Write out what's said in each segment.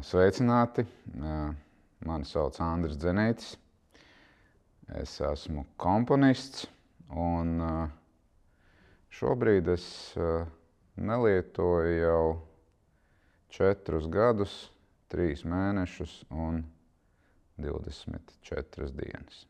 Sveicināti! Mani sauc Andris Dzenītis. Es esmu komponists un šobrīd es nelietoju jau 4 gadus, 3 mēnešus un 24 dienas.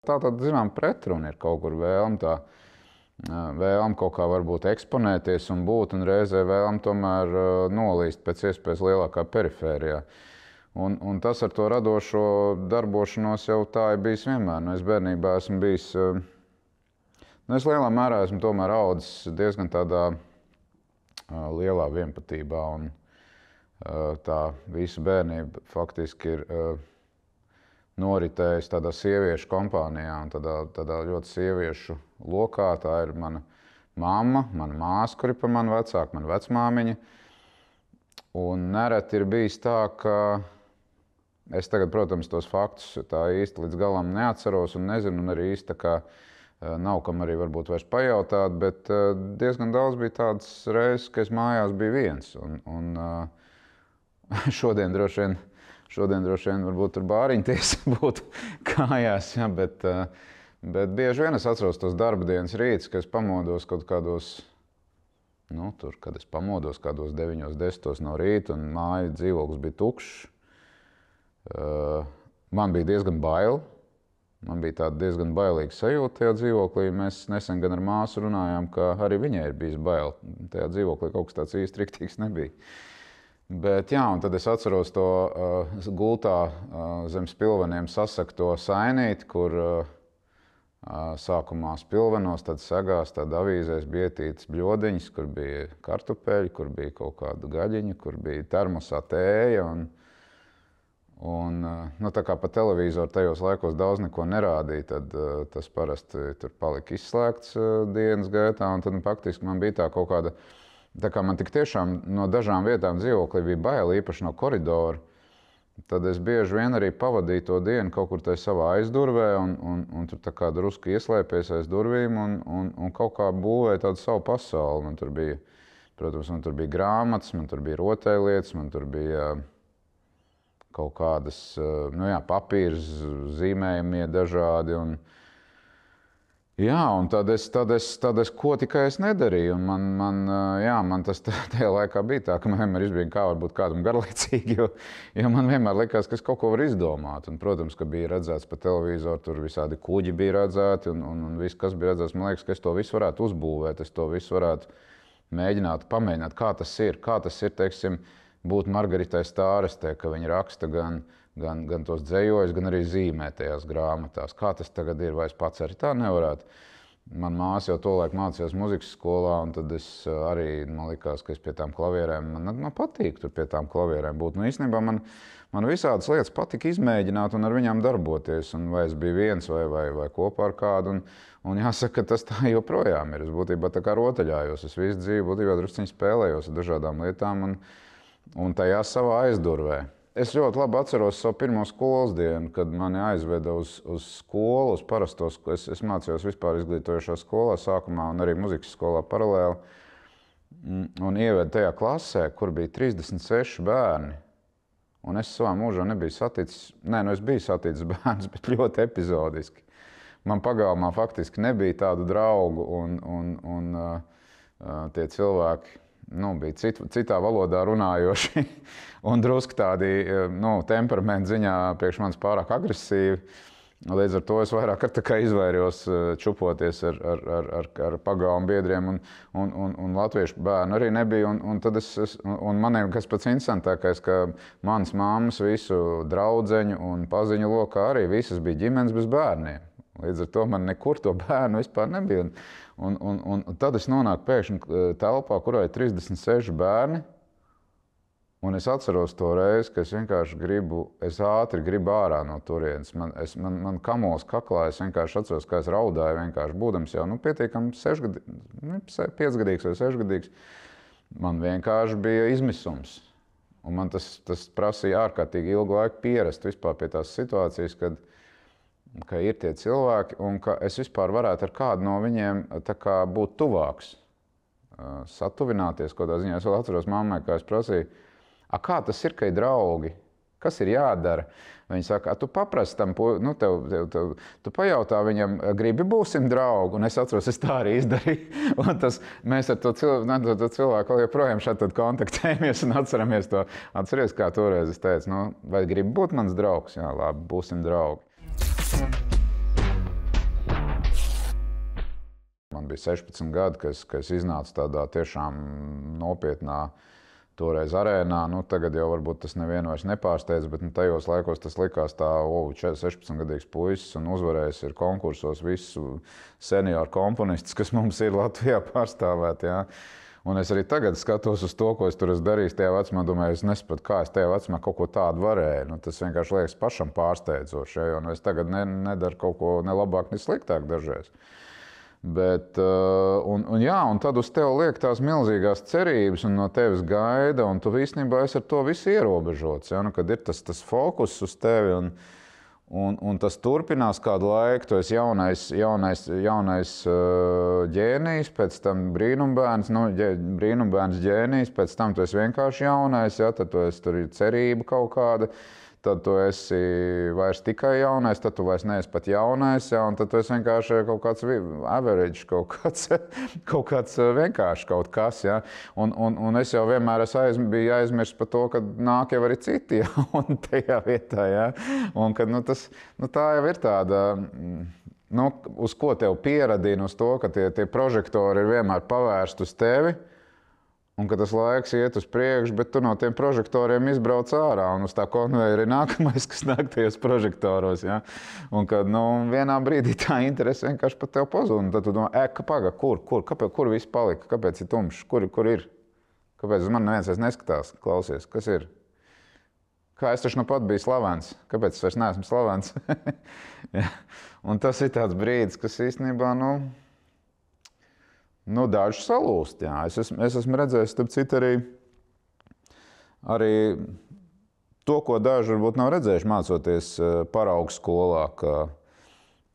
Tātad, zinām, pretruna ir kaut kur vēlme kaut kā varbūt eksponēties un būt, un reizē vēlme tomēr nolīst pēc iespējas lielākā perifērijā. Un tas ar to radošo darbošanos jau tā ir bijis vienmēr. Es bērnībā esmu bijis, es lielā mērā esmu tomēr audzis diezgan tādā lielā vienpatībā, un tā visa bērnība faktiski ir noritējis tādā sieviešu kompānijā un tādā ļoti sieviešu lokā. Tā ir mana mamma, mana māsa, kuri par mani vecāka, mana vecmāmiņa. Un nereti ir bijis tā, ka es tagad, protams, tos faktus tā īsti līdz galam neatceros un nezinu, un arī īsti tā kā nav kam arī varbūt vairs pajautāt, bet diezgan daudz bija tādas reizes, ka es mājās biju viens. Un šodien droši vien varbūt tur bāriņtiesa būtu kājās, ja, bet bieži vien es atceros tos darba dienas rītus, ka es pamodos kaut kādos, kad es pamodos kādos 9, 10 no rīta un māja dzīvoklis bija tukšs. Man bija diezgan bail. Man bija tāda diezgan bailīga sajūta tajā dzīvoklī. Mēs nesen gan ar māsu runājām, ka arī viņai ir bijis bail. Tajā dzīvoklī kaut kas tāds īsti riktīgs nebija. Bet jā, un tad es atceros to gultā zem spilveniem sasakto sainīti, kur sākumā spilvenos, tad segās, tad avīzēs bija ietītas bļodiņas, kur bija kartupeļi, kur bija kaut kāda gaļiņa, kur bija termosā tēja. Un tā kā pa televizoru tajos laikos daudz neko nerādīja, tad tas parasti tur palika izslēgts dienas gaitā, un tad faktiski man bija tā kaut kāda. Tā kā man tik tiešām no dažām vietām dzīvoklī bija bail, īpaši no koridora, tad es bieži vien arī pavadīju to dienu kaut kur tajā savā aizdurvē un tur tā kā drusku ieslēpies aiz durvīm un kaut kā būvēju tādu savu pasauli. Man tur bija, protams, man tur bija grāmatas, man tur bija rotējlietas, man tur bija kaut kādas, papīrs, zīmējumie dažādi. Un tad es ko tikai es nedarīju. Un man tas tajā laikā bija tā, ka man vienmēr izbija, kā varbūt kādam garlaicīgi, jo man vienmēr likās, ka es kaut ko varu izdomāt. Un, protams, ka bija redzēts pa televizoru, tur visādi kuģi bija redzēti un viss, kas bija redzēts. Man liekas, ka es to visu varētu uzbūvēt, es to visu varētu pamēģināt, kā tas ir, teiksim, būt Margaritai Stārestē, ka viņa raksta gan tos dzējojus, gan arī zīmē tajās grāmatās. Kā tas tagad ir, vai es pats arī tā nevarētu? Man māsa jau tolaik mācījās muzikas skolā, un tad es arī, man likās, ka es pie tām klavierēm, man patīk tur pie tām klavierēm būt. Īstenībā man visādas lietas patika izmēģināt un ar viņām darboties, un vai es biju viens vai kopā ar kādu, un jāsaka, ka tas tā joprojām ir. Es būtībā tā kā rotaļājos, es visu dzīvi būtībā drusciņi spēlējos ar dažādām lietām un tajā savā aizdurvē. Es ļoti labi atceros savu pirmo skolas dienu, kad mani aizveda uz skolu, uz parasto skolu. Es mācījos vispār izglītojošā skolā sākumā un arī muzikas skolā paralēli. Un ieveda tajā klasē, kur bija 36 bērni. Un es savā mūžā nebiju saticis, es biju saticis bērnus, bet ļoti epizodiski. Man pagalmā faktiski nebija tādu draugu un tie cilvēki bija citā valodā runājoši un drusku tādi temperamenta ziņā priekš manis pārāk agresīvi. Līdz ar to es vairāk izvairījos čupoties ar pagalmu biedriem un latviešu bērnu arī nebija. Un maniem, kas pats interesantākais, ka manas mammas visu draudzeņu un paziņu lokā arī visas bija ģimenes bez bērniem. Līdz ar to man nekur to bērnu vispār nebija. Un tad es nonāku pēkšņi telpā, kurā ir 36 bērni. Un es atceros to reizi, ka es ātri gribu ārā no turienes. Man kamols kaklā, es vienkārši atceros, kā es raudāju, vienkārši būdams jau pietiekami 5gadīgs vai 6gadīgs. Man vienkārši bija izmisums. Un man tas prasīja ārkārtīgi ilgu laiku pierast vispār pie tās situācijas, ka ir tie cilvēki un ka es vispār varētu ar kādu no viņiem tā kā būt tuvāks, satuvināties kaut kādā ziņā. Es vēl atceros mammai, kā es prasīju, kā tas ir, ka ir draugi? Kas ir jādara? Viņi saka, tu paprasti tam, tu pajautā viņam, gribi būsim draugi? Un es atceros, es tā arī izdarīju. Un mēs ar to cilvēku vēl joprojām šādi kontaktējamies un atceramies to. Atceries, kā toreiz es teicu, vai gribi būt mans draugs? Jā, labi, būsim draugi. Man bija 16 gadi, kad es iznācu tādā tiešām nopietnā toreiz arēnā. Tagad jau varbūt tas nevienu vairs nepārsteidz, bet tajos laikos tas likās tā, 16-gadīgs puisis un uzvarējis ir konkursos visu senioru komponistus, kas mums ir Latvijā pārstāvēti. Ja? Un es arī tagad skatos uz to, ko es tur esmu darījis tajā vecumā, domāju, es nesapratu, kā es tajā vecumā kaut ko tādu varēju. Tas vienkārši liekas pašam pārsteidzoši, ja? Jo es tagad nedaru kaut ko ne labāk, ne sliktāk dažreiz. Bet, un tad uz tevi liek tās milzīgās cerības un no tevis gaida, un tu īstenībā esi ar to visu ierobežots. Ja? Kad ir tas fokus uz tevi un tas turpinās kādu laiku, tu esi jaunais ģēnijs, pēc tam brīnumbērns, brīnumbērns ģēnijs, pēc tam tu esi vienkārši jaunais, ja? Tad tu esi, tur ir cerība kaut kāda. Tad tu esi vairs tikai jaunais, tad tu vairs neesi pat jaunais, ja, un tad tu esi vienkārši kaut kāds average, kaut kāds vienkārši kaut kas, ja. Un es jau vienmēr biju aizmirst par to, ka nāk jau arī citi jauni tajā vietā, ja. Un kad, tā jau ir tāda, uz ko tev pieradina, uz to, ka tie prožektori ir vienmēr pavērsti uz tevi, un ka tas laiks iet uz priekšu, bet tu no tiem prožektoriem izbrauc ārā, un uz tā konveja ir nākamais, kas nāk tajos prožektoros. Ja? Un kad vienā brīdī tā interese vienkārši par tevi pazūd, un tad tu domā, kur viss palika, kāpēc ir tumšs, kur ir? Kāpēc uz mani neviens vairs neskatās, klausies, kas ir? Kā es taču pat biju slavens, kāpēc es vairs neesmu slavens? Ja? Un tas ir tāds brīdis, kas īstenībā, daži salūst, jā. Es esmu redzējis, starp citu, arī to, ko daži varbūt nav redzējuši mācoties paraugu skolā, ka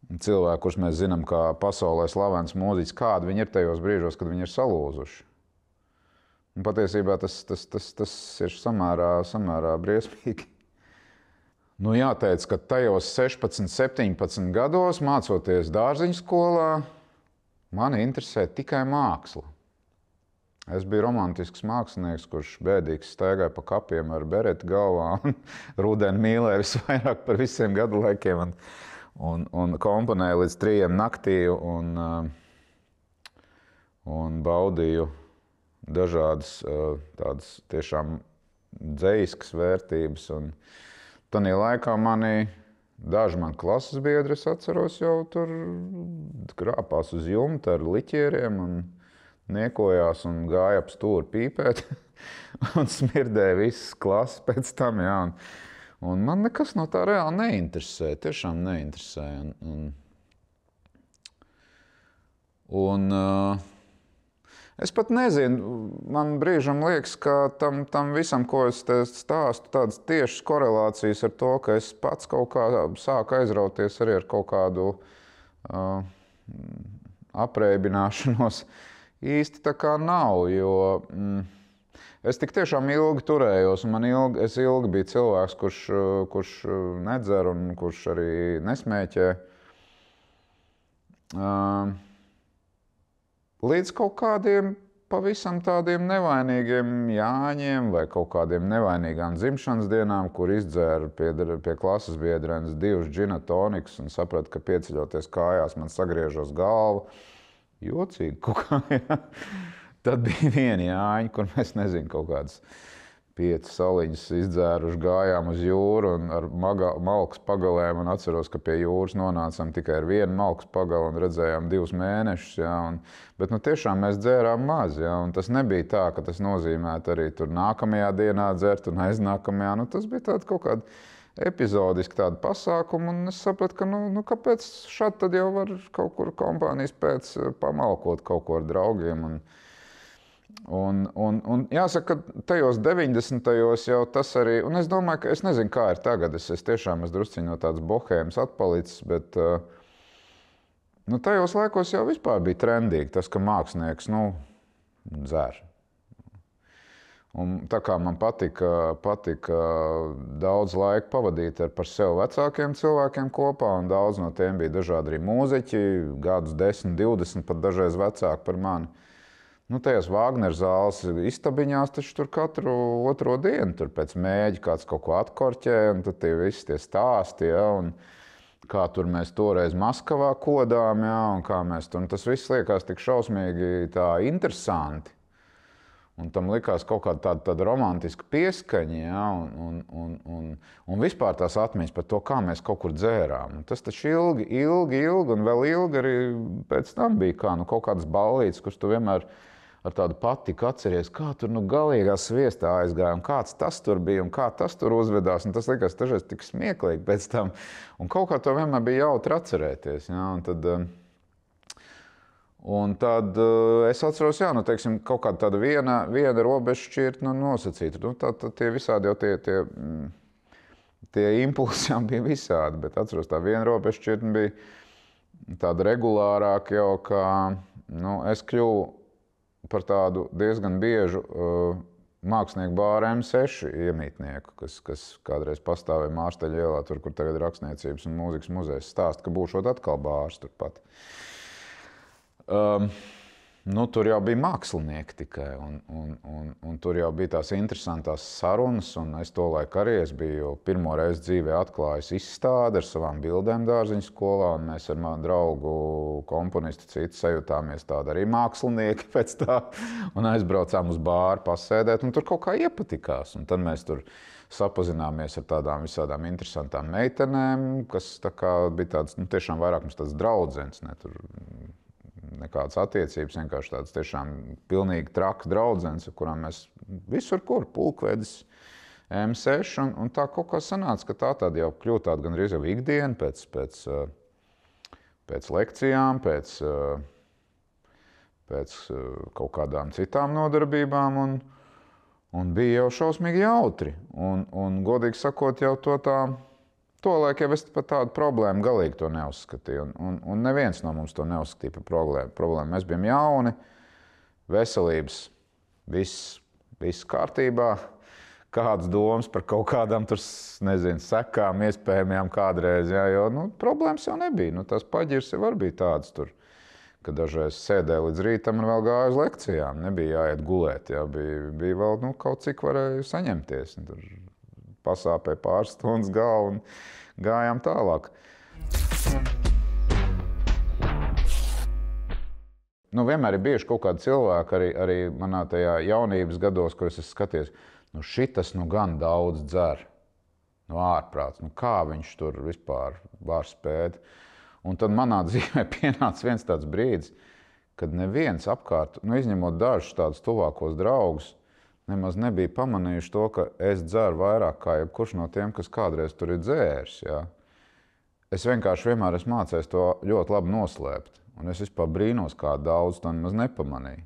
cilvēki, kurus mēs zinām, kā pasaulē slavens mūziķis, kādi viņi ir tajos brīžos, kad viņi ir salūzuši. Un patiesībā tas ir samērā briesmīgi. Jāteic, ka tajos 16, 17 gados mācoties dārziņu skolā, mani interesē tikai māksla. Es biju romantisks mākslinieks, kurš bēdīgs staigāja pa kapiem ar bereti galvā un rudeni mīlēja visvairāk par visiem gadu laikiem un komponēju līdz 3 naktī un baudīju dažādas tādas tiešām dzejiskas vērtības. Un tanī laikā daži man klases biedri, es atceros, jau tur krāpās uz jumta ar liķieriem un niekojās un gāja ap stūri pīpēt un smirdēja visas klases pēc tam. Jā. Un man nekas no tā reāli neinteresē, tiešām neinteresē. Es pat nezinu, man brīžam liekas, ka tam visam, ko es te stāstu, tādas tiešas korelācijas ar to, ka es pats kaut kā sāku aizrauties arī ar kaut kādu apreibināšanos. Īsti tā kā nav, jo es tik tiešām ilgi turējos, un es ilgi biju cilvēks, kurš nedzer un kurš arī nesmēķē. Līdz kaut kādiem pavisam tādiem nevainīgiem Jāņiem vai kaut kādiem nevainīgām dzimšanas dienām, kur izdzēru pie klases biedrenes 2 džina tonikus un sapratu, ka pieceļoties kājās man sagriežos galva. Jocīgi kaut kā, jā. Tad bija viena Jāņa, kur mēs nezinu, kaut kādas 5 saliņas izdzēruši, gājām uz jūru un ar malkas pagalēm, un atceros, ka pie jūras nonācām tikai ar 1 malkas pagalu un redzējām 2 mēnešus, jā, bet tiešām mēs dzērām maz, jā, un tas nebija tā, ka tas nozīmētu arī tur nākamajā dienā dzert un aiznākamajā, tas bija tāda kaut kāda epizodiski tāda pasākuma, un es sapratu, ka kāpēc šādi tad jau var kaut kur kompānijas pēc pamalkot kaut ko ar draugiem, Un jāsaka, ka tajos 90. jau tas arī, un es domāju, ka es nezinu, kā ir tagad, es tiešām esmu drusciņ no tādas bohēmas atpalicis, bet nu, tajos laikos jau vispār bija trendīgi tas, ka mākslinieks, nu, dzer. Un tā kā man patika daudz laika pavadīt ar par sev vecākiem cilvēkiem kopā, un daudz no tiem bija dažādi arī mūziķi, gadus 10, 20, pat dažreiz vecāki par mani. Nu, tajās Vāgner zāles istabiņās taču tur katru otro dienu, tur pēc mēģi kāds kaut ko atkorķē, un tad tie visi tie stāsti, ja, un kā tur mēs toreiz Maskavā kodām, ja, un kā mēs tur, un tas viss liekas tik šausmīgi tā interesanti. Un tam likās kaut kāda tāda romantiska pieskaņa, ja, un vispār tās atmiņas par to, kā mēs kaut kur dzērām. Un tas taču ilgi, un vēl ilgi arī pēc tam bija kā, nu, kaut kādas ballītes, kuras tu vienmēr ar tādu patiku atceries, kā tur nu galīgā sviestā aizgāja, un kāds tas tur bija, un kā tas tur uzvedās. Un tas likās dažreiz tik smieklīgi pēc tam. Un kaut kā to vienmēr bija jautri atcerēties. Ja, un tad es atceros, jā, nu, teiksim, kaut kāda tāda viena robežšķirta, nu, nosacīta. Nu, tad tie visādi jau tie impulsi jau bija visādi, bet atceros, tā viena robežšķirta bija tāda regulārāka jau, kā, nu, es kļuvu par tādu diezgan biežu mākslinieku bāra M6 iemītnieku, kas kādreiz pastāvēja Mārsteļa ielā, tur, kur tagad ir Rakstniecības un mūzikas muzejs, stāsta, ka būšot atkal bārs turpat. Nu, tur jau bija mākslinieki tikai, un tur jau bija tās interesantās sarunas, un es tolaik arī biju pirmo reizi dzīvē atklājis izstādi ar savām bildēm Dārziņu skolā, un mēs ar manu draugu komponistu citu sajutāmies tādi arī mākslinieki pēc tā, un aizbraucām uz bāru pasēdēt, un tur kaut kā iepatikās, un tad mēs tur sapazināmies ar tādām visādām interesantām meitenēm, kas tā kā bija tādas, nu, tiešām vairāk mums tādas draudzenes, ne tur nekādas attiecības, vienkārši tādas tiešām pilnīgi trakas draudzenes, ar kurām mēs visur kur, pulkvedis, M6, un tā kaut kā sanāca, ka tā tāda jau kļūst tāda gan arī jau ikdiena pēc lekcijām, pēc kaut kādām citām nodarbībām, un bija jau šausmīgi jautri, un godīgi sakot, jau tolaik jau es par tādu problēmu galīgi to neuzskatīju, un neviens no mums to neuzskatīja par problēmu. Mēs bijām jauni, veselības, viss kārtībā, kādas domas par kaut kādām tur, nezinu, sekām iespējamajām kādreiz, jā, jo, nu, problēmas jau nebija, nu, tās paģirs jau var bija tādas tur, ka dažreiz sēdēja līdz rītam un vēl gāja uz lekcijām, nebija jāiet gulēt, jā, bija vēl, nu, kaut cik varēja saņemties, un tur pasāpēja pāris stundas galvu un gājām tālāk. Nu, vienmēr ir bijuši kaut kādi cilvēki, arī manā tajā jaunības gados, kur es skaties, nu šitas nu gan daudz dzer, nu ārprāts, nu kā viņš tur vispār var spēt. Un tad manā dzīvē pienāca viens tāds brīdis, kad neviens apkārt, nu izņemot dažus tādus tuvākos draugus, nemaz nebija pamanījuši to, ka es dzeru vairāk kā jebkurš no tiem, kas kādreiz tur ir dzēris. Ja? Es vienkārši vienmēr esmu mācējis to ļoti labi noslēpt. Un es vispār brīnos, kā daudz to nemaz nepamanīju.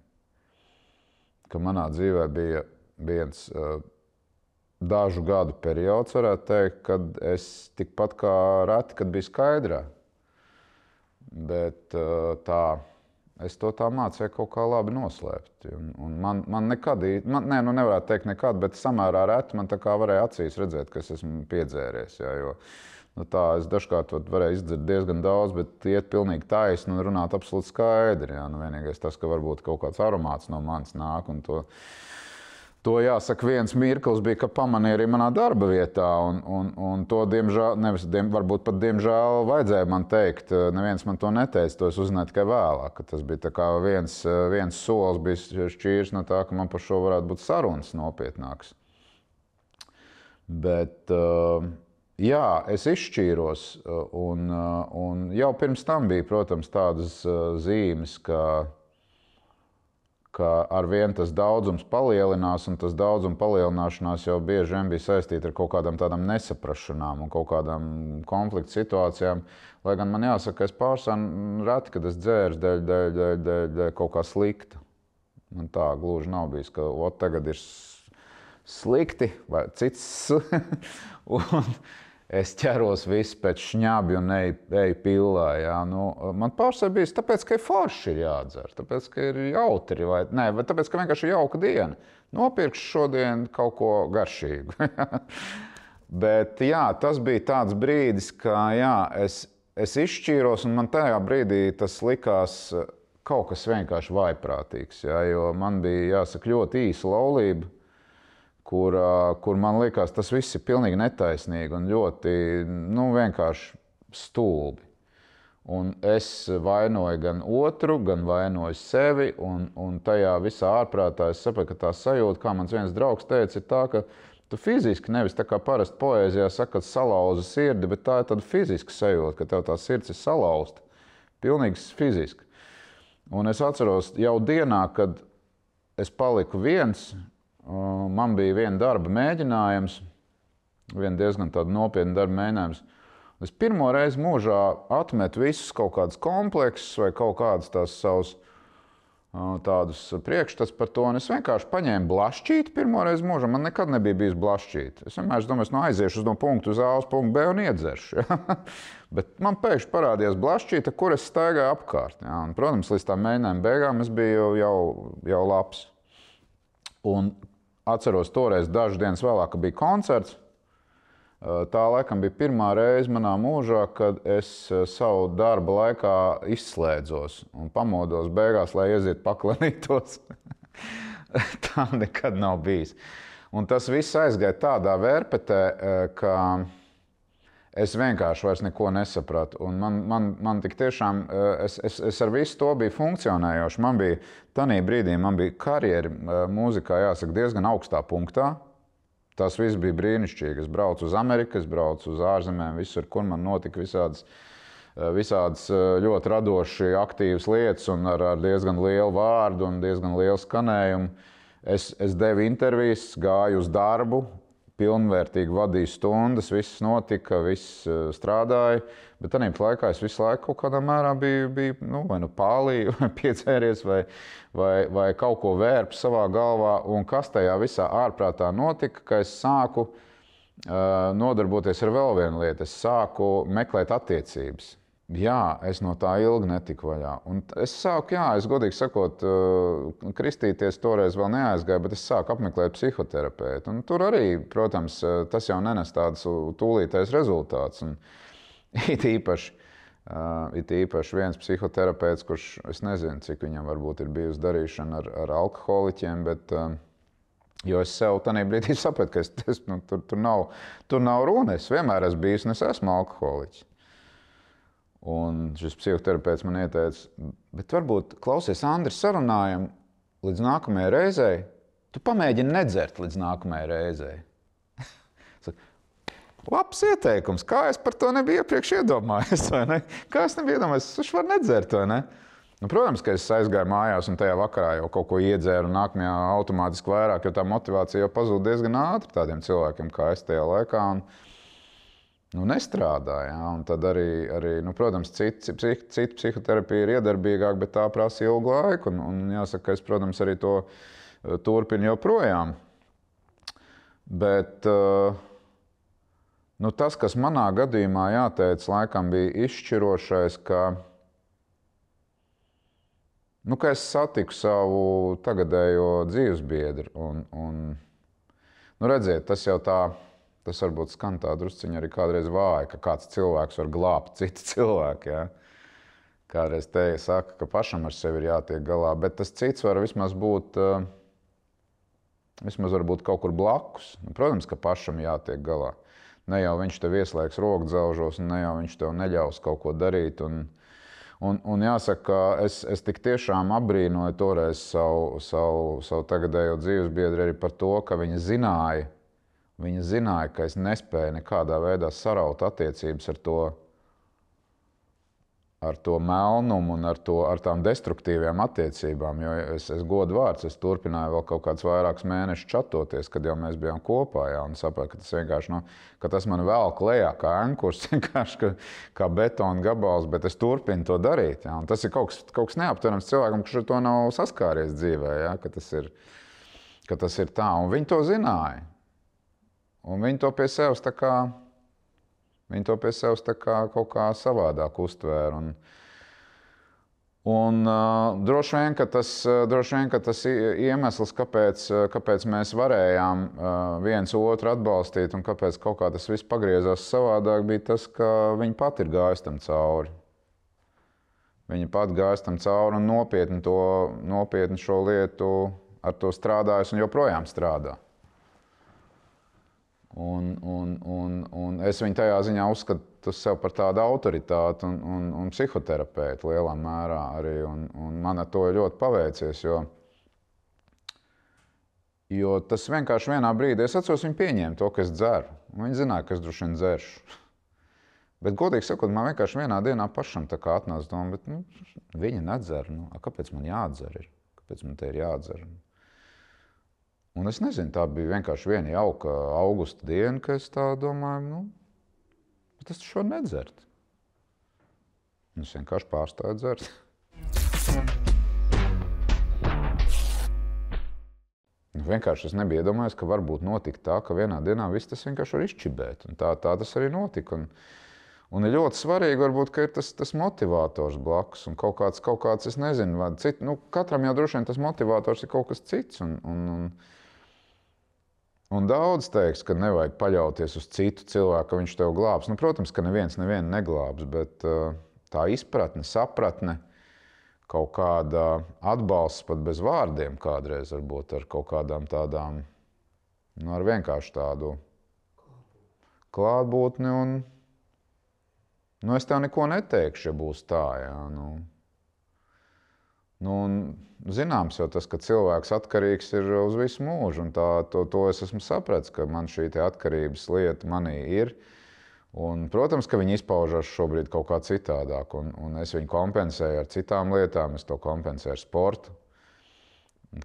Ka manā dzīvē bija viens dažu gadu periods, varētu teikt, kad es tikpat kā reti, kad biju skaidrā. Bet es to tā mācīju kaut kā labi noslēpt. Un man nekad, nu nevarētu teikt nekad, bet samērā reti man tā kā varēja acīs redzēt, ka es esmu piedzēries. Jā, jo nu tā es dažkārt varēju izdzert diezgan daudz, bet iet pilnīgi taisni un runāt absolūti skaidri. Jā, nu vienīgais tas, ka varbūt kaut kāds aromāts no manis nāk, un to jāsaka, viens mirklis bija, ka pamanīja arī manā darba vietā, un to, diemžēl, varbūt pat diemžēl vajadzēja man teikt, neviens man to neteica, to es uzzināju tikai vēlāk, ka tas bija tā kā viens solis bija šķīrs no tā, ka man par šo varētu būt sarunas nopietnāks. Bet, jā, es izšķīros, un jau pirms tam bija, protams, tādas zīmes, ka arvien tas daudzums palielinās, un tas daudzuma palielināšanās jau bieži vien bija saistīta ar kaut kādām tādām nesaprašanām un kaut kādām konfliktu situācijām. Lai gan man jāsaka, ka es pārsvarā reti, kad es dzēru dēļ kaut kā slikta. Man tā gluži nav bijis, ka tagad ir slikti vai cits. Un es ķeros visu pēc šņābi un eju pillā. Jā. Nu, man pārsvarā bijis tāpēc, ka forši ir jādzer, tāpēc, ka ir jautri vai tāpēc, ka vienkārši ir jauka diena. Nopirkšu šodien kaut ko garšīgu. Bet jā, tas bija tāds brīdis, ka jā, es izšķīros un man tajā brīdī tas likās kaut kas vienkārši vaiprātīgs. Jā, jo man bija, jāsaka, ļoti īsa laulība, kur man liekas, tas viss ir pilnīgi netaisnīgi un ļoti vienkārši stulbi. Un es vainoju gan otru, gan vainoju sevi, un tajā visā ārprātā es saprotu, ka tā sajūta, kā mans viens draugs teica, ir tā, ka tu fiziski, nevis tā kā parasti poēzijā saka, ka salauza sirdi, bet tā ir tāda fiziska sajūta, ka tev tā sirds ir salauzta. Pilnīgi fiziski. Un es atceros jau dienā, kad es paliku viens, man bija viena darba mēģinājums, diezgan tāda nopietna darba mēģinājums. Es pirmo reizi mūžā atmetu visus kaut kādus kompleksus vai kaut kādus tās savus tādus priekšstats par to, un es vienkārši paņēmu blašķīti pirmo reizi mūžā. Man nekad nebija bijis blašķīti. Es vienmēr domāju, aiziešu uz no punktu uz A uz punktu B un iedzeršu. Ja? Bet man pēkšņi parādījās blašķīta, kur es staigāju apkārt. Ja? Un, protams, līdz tā mēģinājuma beigām es biju jau labs. Un atceros toreiz dažas dienas vēlāk, ka bija koncerts. Tā laikam bija pirmā reize manā mūžā, kad es savu darba laikā izslēdzos un pamodos beigās, lai iziet paklanītos. Tā nekad nav bijis. Un tas viss aizgāja tādā vērpetē, ka es vienkārši vairs neko nesapratu. Un man tik tiešām, es ar visu to biju funkcionējoši. Man bija, tanī brīdī man bija karjeri mūzikā, jāsaka, diezgan augstā punktā. Tas viss bija brīnišķīgi. Es braucu uz Ameriku, es braucu uz ārzemēm, visur, kur man notika visādas ļoti radoši aktīvas lietas un ar diezgan lielu vārdu un diezgan lielu skanējumu. Es devu intervijas, gāju uz darbu, pilnvērtīgi vadīju stundas, viss notika, viss strādāja, bet tajā laikā es visu laiku kaut kādā mērā biju vai pālī, vai piecēries, vai kaut ko vērpu savā galvā, un kas tajā visā ārprātā notika, ka es sāku nodarboties ar vēl vienu lietu, es sāku meklēt attiecības. Jā, es no tā ilgi netiku vaļā. Un es sāku, es godīgi sakot, kristīties toreiz vēl neaizgāju, bet es sāku apmeklēt psihoterapeitu. Un tur arī, protams, tas jau nenes tāds tūlītais rezultāts. Un it īpaši viens psihoterapeits, kurš, es nezinu, cik viņam varbūt ir bijusi darīšana ar alkoholiķiem, bet jo es sev tanī brīdī sapratu, ka tur nav runa. Es vienmēr esmu bijis un es esmu alkoholiķis. Un šis psihoterapeits man ieteica, bet varbūt, klausies, Andri, sarunājam līdz nākamajai reizei, tu pamēģini nedzert līdz nākamajai reizei. Labs ieteikums, kā es par to nebiju iepriekš iedomājies, vai ne? Kā es nebiju iedomājies, es varu nedzert, vai ne? Nu, protams, ka es aizgāju mājās un tajā vakarā jau kaut ko iedzēru un nākamajā automātiski vairāk, jo tā motivācija jau pazūd diezgan ātri tādiem cilvēkiem, kā es tajā laikā. Un nestrādāja. Un tad arī protams, cita psihoterapija ir iedarbīgāka, bet tā prasa ilgu laiku. Un jāsaka, ka es, protams, arī to turpinu joprojām. Bet tas, kas manā gadījumā jāteic, laikam bija izšķirošais, ka es satiku savu tagadējo dzīvesbiedru. Redziet, tas jau tā. Tas varbūt skan tā drusciņi arī kādreiz vāji, ka kāds cilvēks var glābt citu cilvēku. Ja? Kādreiz saka, ka pašam ar sevi ir jātiek galā, bet tas cits var vismaz būt kaut kur blakus. Protams, ka pašam jātiek galā. Ne jau viņš tev ieslēgs rokdzelžos, un ne jau viņš tev neļaus kaut ko darīt. Un jāsaka, ka es tik tiešām apbrīnoju toreiz savu tagadējo dzīvesbiedri arī par to, ka viņa zināja, ka es nespēju nekādā veidā saraut attiecības ar to ar to melnumu un ar tām destruktīvām attiecībām, jo es godu vārds, es turpināju vēl kaut kādus vairākus mēnešus čatoties, kad jau mēs bijām kopā, jā, un sapratu, ka tas vienkārši, ka tas man velk lejā kā ankurs, vienkārši kā betona gabals, bet es turpinu to darīt, jā, un tas ir kaut kas neaptverams cilvēkam, kurš ar to nav saskāries dzīvē, jā, ka tas ir tā, un viņi to zināja, un viņi to pie sevis tā kā kaut kā savādāk uztvēra. Un droši vien, ka tas iemesls, kāpēc mēs varējām viens otru atbalstīt un kāpēc kaut kā tas viss pagriezās savādāk, bija tas, ka viņi pat ir gājis tam cauri. Viņi pat gājis tam cauri un nopietni šo lietu ar to strādājis un joprojām strādā. Un es viņu tajā ziņā uzskatu sev par tādu autoritāti un psihoterapeitu lielā mērā arī. Un man ar to ir ļoti paveicies, jo tas vienkārši vienā brīdī, es atceros, viņi pieņēma to, ka es dzeru. Viņi zināja, ka es droši vien dzeršu. Bet, godīgi sakot, man vienkārši vienā dienā pašam tā kā atnāca doma, bet viņa nedzer. Kāpēc man jādzer ir? Kāpēc man te ir jādzer? Un es nezinu, tā bija vienkārši viena jauka augusta diena, ka es tā domāju, bet es šo nedzert. Un es vienkārši pārstāju dzert. Vienkārši es nebiju iedomājies, ka varbūt notika tā, ka vienā dienā viss tas vienkārši var izčibēt. Un tā tas arī notika. Un ir ļoti svarīgi, varbūt, ka ir tas motivators blakus. Un kaut kāds, es nezinu, katram jau droši vien tas motivators ir kaut kas cits. Un daudz teiks, ka nevajag paļauties uz citu cilvēku, ka viņš tev glābs. Protams, ka nevienu neglābs, bet tā izpratne, sapratne, kaut kāda atbalsts pat bez vārdiem kādreiz varbūt ar kaut kādām tādām, ar vienkārši tādu klātbūtni un, es tev neko neteikšu, ja būs tā, jā, un zināms jau tas, ka cilvēks atkarīgs ir uz visu mūžu, un to es esmu sapratis, ka man šī atkarības lieta manī ir. Un, protams, ka viņi izpaužas šobrīd kaut kā citādāk, un es viņu kompensēju ar citām lietām, es to kompensēju ar sportu,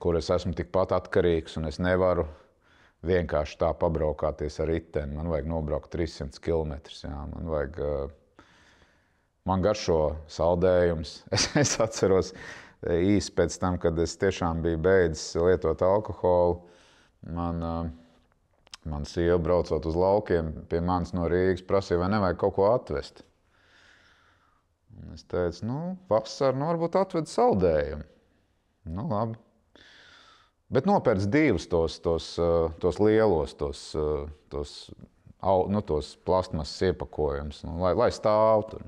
kur es esmu tikpat atkarīgs, un es nevaru vienkārši tā pabraukāties ar riteni. Man vajag nobraukt 300 kilometrus, jā, man garšo saldējums. Es atceros, īsi pēc tam, kad es tiešām biju beidzis lietot alkoholu, man sieva braucot uz laukiem pie manis no Rīgas prasīja, vai nevajag kaut ko atvest. Un es teicu, vasar, varbūt atved saldējumu. Labi. Bet nopērc divus tos lielos, tos plastmasas iepakojumus, lai stāv tur.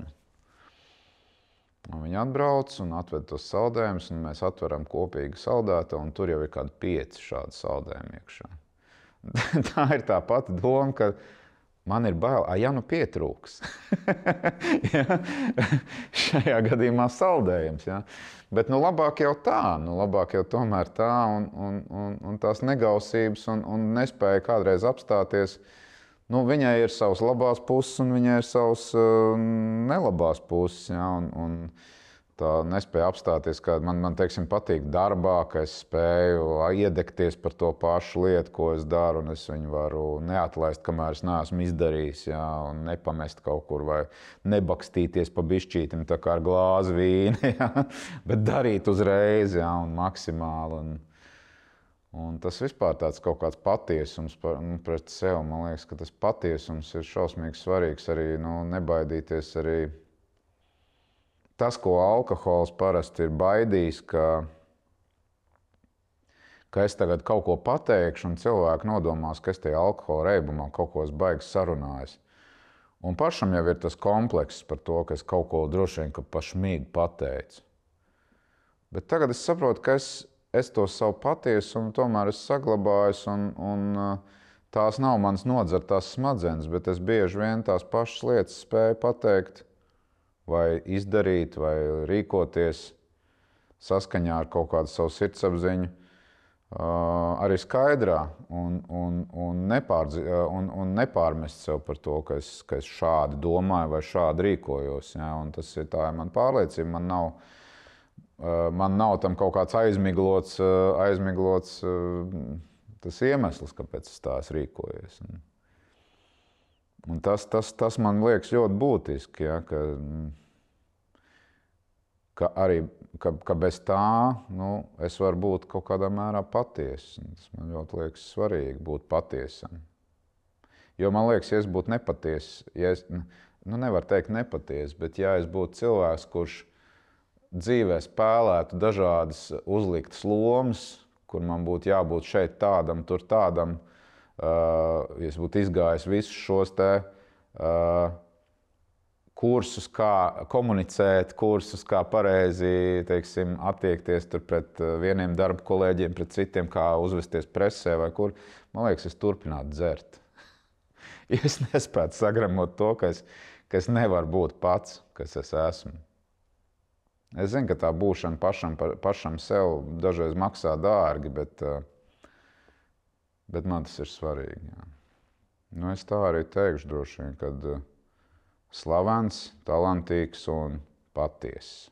Un viņi atbrauc un atved tos saldējumus, un mēs atveram kopīgi saldēto, un tur jau ir kādi 5 šādi saldējumi iekšā. Tā ir tā pati doma, ka man ir bail, pietrūks. Ja? Šajā gadījumā saldējums. Ja? Bet labāk jau tā, labāk jau tomēr tā, un tās negausības un nespēja kādreiz apstāties. Viņai ir savas labās puses, un viņai ir savas nelabās puses. Ja? Un tā nespēja apstāties, kā man teiksim, patīk darbā, ka es spēju iedegties par to pašu lietu, ko es daru, un es viņu varu neatlaist, kamēr es neesmu izdarījis, ja? Un nepamest kaut kur, vai nebakstīties pa bišķītim, tā kā ar glāzi vīna, ja? Bet darīt uzreiz, ja? Un maksimāli. Un tas vispār tāds kaut kāds patiesums pret sevi, man liekas, ka tas patiesums ir šausmīgi svarīgs arī, nebaidīties arī. Tas, ko alkohols parasti ir baidījis, ka es tagad kaut ko pateikšu, un cilvēki nodomās, ka es tajā alkohola reibumā kaut ko baigi sarunājis. Un pašam jau ir tas komplekss par to, ka es kaut ko droši vien pašmīgi pateicu. Bet tagad es saprotu, ka es to savu patiesumu tomēr esmu saglabājis, un tās nav manas nodzertās smadzenes, bet es bieži vien tās pašas lietas spēju pateikt, vai izdarīt, vai rīkoties saskaņā ar kaut kādu savu sirdsapziņu, arī skaidrā un nepārmest sev par to, ka es šādi domāju vai šādi rīkojos. Ja? Un tā ir mana pārliecība. Man nav tam kaut kāds aizmiglots tas iemesls, kāpēc es tā esmu rīkojies. Un tas man liekas ļoti būtiski, ja? Ka bez tā es varu būt kaut kādā mērā patiess. Tas man ļoti liekas svarīgi būt patiesam. Jo man liekas, ja es būtu nepatiess, nevar teikt nepatiess, bet ja es būtu cilvēks, kurš dzīvē spēlētu dažādas uzliktas lomas, kur man būtu jābūt šeit tādam, tur tādam, ja es būtu izgājis visus šos kursus, kā komunicēt, kursus, kā pareizi, teiksim, attiekties pret vieniem darba kolēģiem, pret citiem, kā uzvesties presē vai kur, man liekas, es turpinātu dzert. Ja es nespētu sagramot to, ka es nevaru būt pats, kas es esmu. Es zinu, ka tā būšana pašam sev dažreiz maksā dārgi, bet man tas ir svarīgi. Jā. Es tā arī teikšu droši vien, kad slavens, talantīgs un patiess.